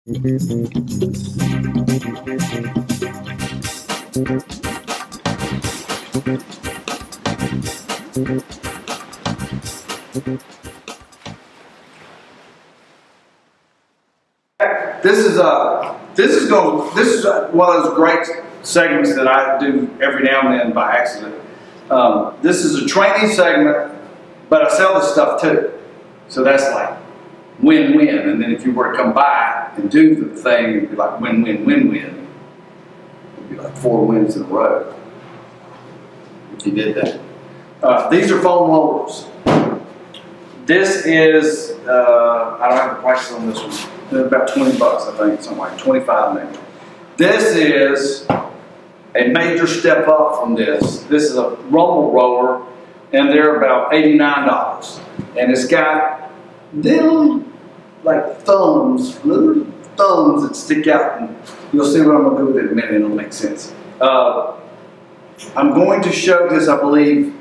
This is one of those great segments that I do every now and then by accident. This is a training segment, but I sell this stuff too. So that's like win-win. And then if you were to come by and do the thing, it'd be like win-win-win-win. It'd be like 4 wins in a row if you did that. These are foam rollers. This is, I don't have the prices on this one. They're about 20 bucks, I think, something like 25 maybe. This is a major step up from this. This is a rumble roller, and they're about $89. And it's got little, like little thumbs that stick out. And you'll see what I'm going to do with it in a minute, and it'll make sense. I'm going to show this, I believe,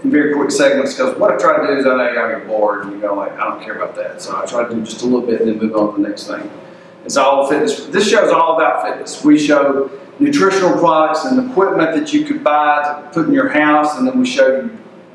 in very quick segments, because what I try to do is, I know y'all get bored and you go like, I don't care about that. So I try to do just a little bit and then move on to the next thing. It's all fitness. This show is all about fitness. We show nutritional products and equipment that you could buy to put in your house, and then we show you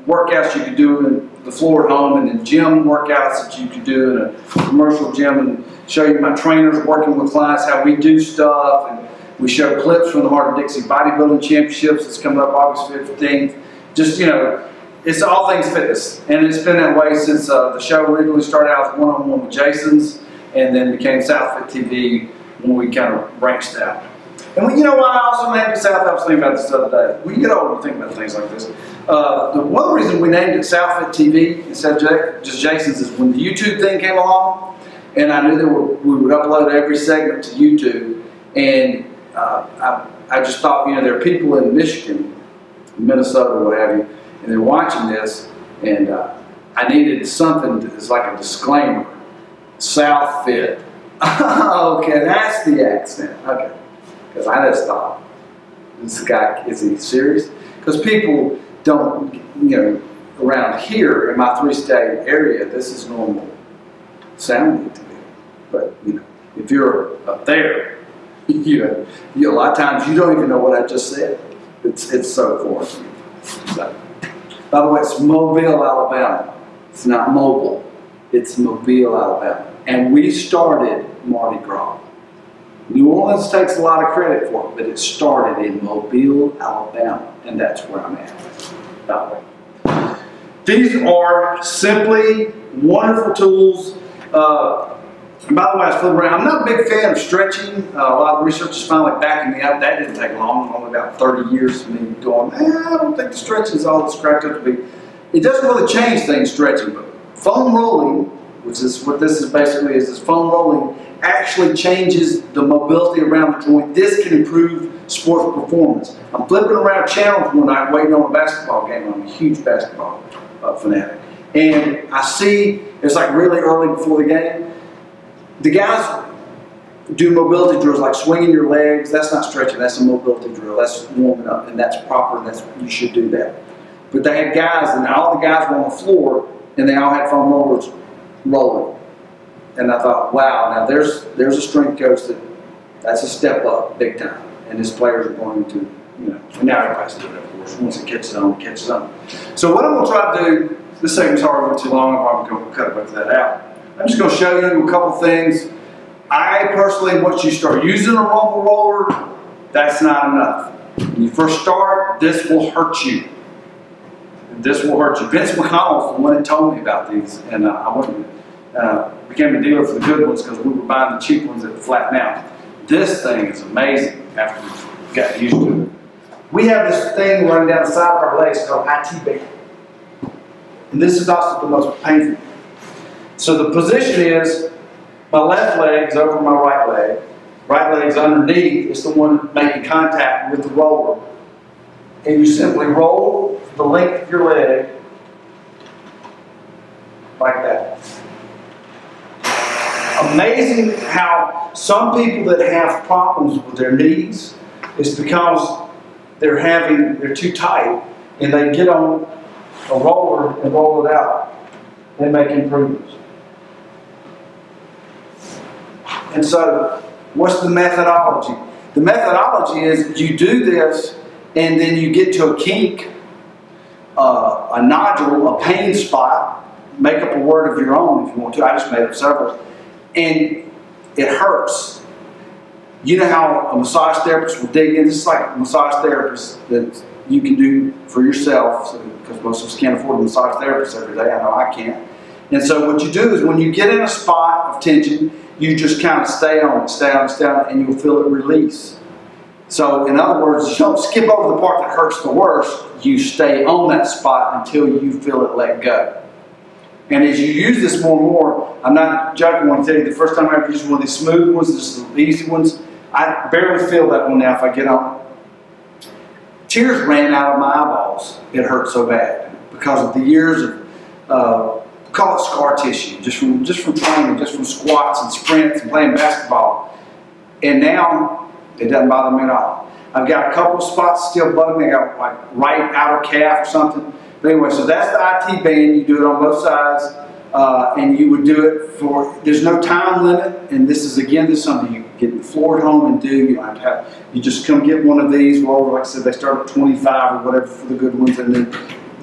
workouts you could do in the floor at home, and then gym workouts that you could do in a commercial gym, and show you my trainers working with clients, how we do stuff, and we show clips from the Heart of Dixie Bodybuilding Championships that's coming up August 15th. Just, you know, it's all things fitness, and it's been that way since the show originally started out as one-on-one with Jason's, and then became Southfit TV when we kind of branched out. And you know why I also named it South? I was thinking about this the other day. When you get older, you think about things like this. One reason we named it Southfit TV instead of just Jason's is when the YouTube thing came along, and I knew that we would upload every segment to YouTube, and I just thought, you know, there are people in Michigan, Minnesota, what have you, and they're watching this, and I needed something that's like a disclaimer. Southfit. Okay, that's the accent. Okay. Because I just thought, this guy, is he serious? Because people don't, you know, around here in my 3-state area, this is normal sounding to me. But, you know, if you're up there, you a lot of times you don't even know what I just said. It's so foreign to me. So, by the way, it's Mobile, Alabama. It's not mobile. It's Mobile, Alabama. And we started Mardi Gras. New Orleans takes a lot of credit for it, but it started in Mobile, Alabama. And that's where I'm at, by the way. These are simply wonderful tools. By the way, I was flipping around. I'm not a big fan of stretching. A lot of research is finally backing me up. That didn't take long. Only about 30 years of me going, I don't think the stretching is all it's cracked up to be. It doesn't really change things, stretching, but foam rolling, which is what this is basically, is foam rolling actually changes the mobility around the joint. This can improve sports performance. I'm flipping around channels one night waiting on a basketball game. I'm a huge basketball fanatic. And I see, it's like really early before the game, the guys do mobility drills like swinging your legs. That's not stretching, that's a mobility drill. That's warming up, and that's proper, you should do that. But they had guys, and all the guys were on the floor, and they all had foam rollers rolling. And I thought, wow, now there's a strength coach that's a step up big time. And his players are going to, you know, and now everybody's doing it, of course. Once it catches on, it catches on. So what I'm going to try to do, this segment's already too long, I'm probably going to cut a bunch of that out. I'm just going to show you a couple things. I personally, once you start using a rumble roller, that's not enough. When you first start, this will hurt you. This will hurt you. Vince McConnell's the one that told me about these, and I became a dealer for the good ones because we were buying the cheap ones that flatten out. This thing is amazing after we got used to it. We have this thing running down the side of our legs called IT band. And this is also the most painful. So the position is, my left leg's over my right leg's underneath, it's the one making contact with the roller. And you simply roll the length of your leg like that. Amazing how some people that have problems with their knees is because they're too tight, and they get on a roller and roll it out and make improvements. And so, what's the methodology? The methodology is you do this, and then you get to a kink, a nodule, a pain spot. Make up a word of your own if you want to. I just made up several. And it hurts. You know how a massage therapist will dig in? This is like a massage therapist that you can do for yourself, because most of us can't afford a massage therapist every day. I know I can't. And so what you do is when you get in a spot of tension, you just kind of stay on it, and you'll feel it release. So in other words, you don't skip over the part that hurts the worst. You stay on that spot until you feel it let go. And as you use this more and more, I'm not joking when I tell you the first time I ever used one of these smooth ones, just the easy ones, I barely feel that one now if I get on. Tears ran out of my eyeballs. It hurt so bad because of the years of, call it scar tissue, just from training, just from squats and sprints and playing basketball. And now, it doesn't bother me at all. I've got a couple of spots still bugging me. I got like right outer calf or something. But anyway, so that's the IT band. You do it on both sides. And you would do it for, there's no time limit. And this is something you get the floor at home and do. You don't have to have, you just come get one of these. Well, like I said, they start at 25 or whatever for the good ones. And then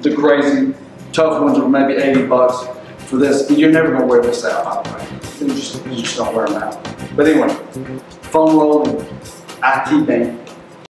the crazy tough ones are maybe 80 bucks for this. You're never going to wear this out, by the way. You just don't wear them out. But anyway, foam roll and IT band.